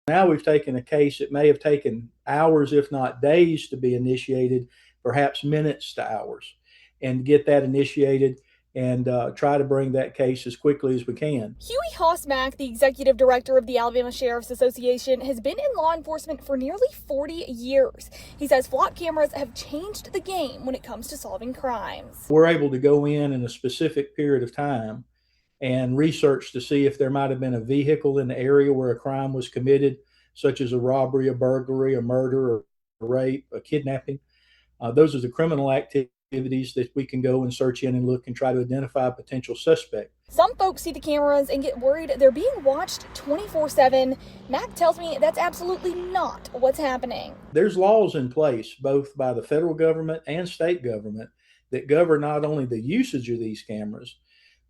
Now we've taken a case that may have taken hours, if not days, to be initiated, perhaps minutes to hours, and get that initiated and try to bring that case as quickly as we can. Huey Hausmack, the executive director of the Alabama Sheriff's Association, has been in law enforcement for nearly 40 years. He says flock cameras have changed the game when it comes to solving crimes. We're able to go in a specific period of time and research to see if there might have been a vehicle in the area where a crime was committed, such as a robbery, a burglary, a murder, or a rape, a kidnapping. Those are the criminal activities that we can go and search in and look and try to identify a potential suspect. Some folks see the cameras and get worried they're being watched 24/7. Mac tells me that's absolutely not what's happening. There's laws in place, both by the federal government and state government, that govern not only the usage of these cameras,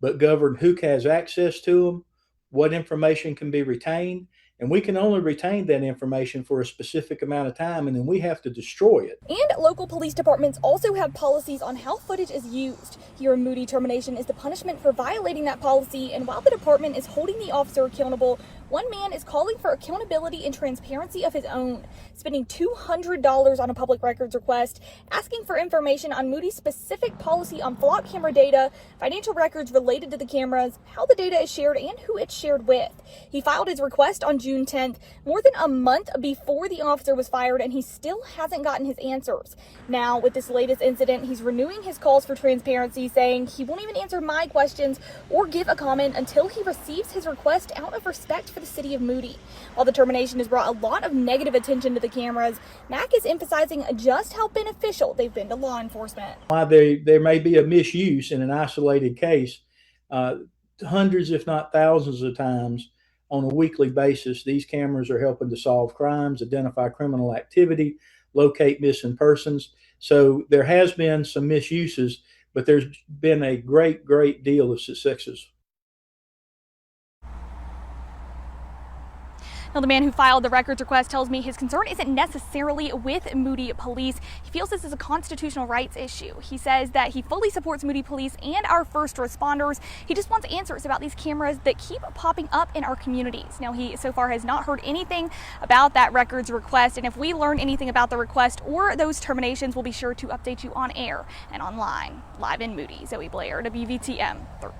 but govern who has access to them, what information can be retained, and we can only retain that information for a specific amount of time, and then we have to destroy it. And local police departments also have policies on how footage is used. Here in Moody, termination is the punishment for violating that policy, and while the department is holding the officer accountable, one man is calling for accountability and transparency of his own, spending $200 on a public records request, asking for information on Moody's specific policy on flock camera data, financial records related to the cameras, how the data is shared, and who it's shared with. He filed his request on June 10th, more than a month before the officer was fired, and he still hasn't gotten his answers. Now, with this latest incident, he's renewing his calls for transparency, saying he won't even answer my questions or give a comment until he receives his request out of respect for the city of Moody. While the termination has brought a lot of negative attention to the cameras, Mac is emphasizing just how beneficial they've been to law enforcement. While there may be a misuse in an isolated case, hundreds, if not thousands of times on a weekly basis, these cameras are helping to solve crimes, identify criminal activity, locate missing persons. So there has been some misuses, but there's been a great deal of successes. Now, the man who filed the records request tells me his concern isn't necessarily with Moody Police. He feels this is a constitutional rights issue. He says that he fully supports Moody Police and our first responders. He just wants answers about these cameras that keep popping up in our communities. Now, he so far has not heard anything about that records request, and if we learn anything about the request or those terminations, we'll be sure to update you on air and online. Live in Moody, Zoe Blair, WVTM 13.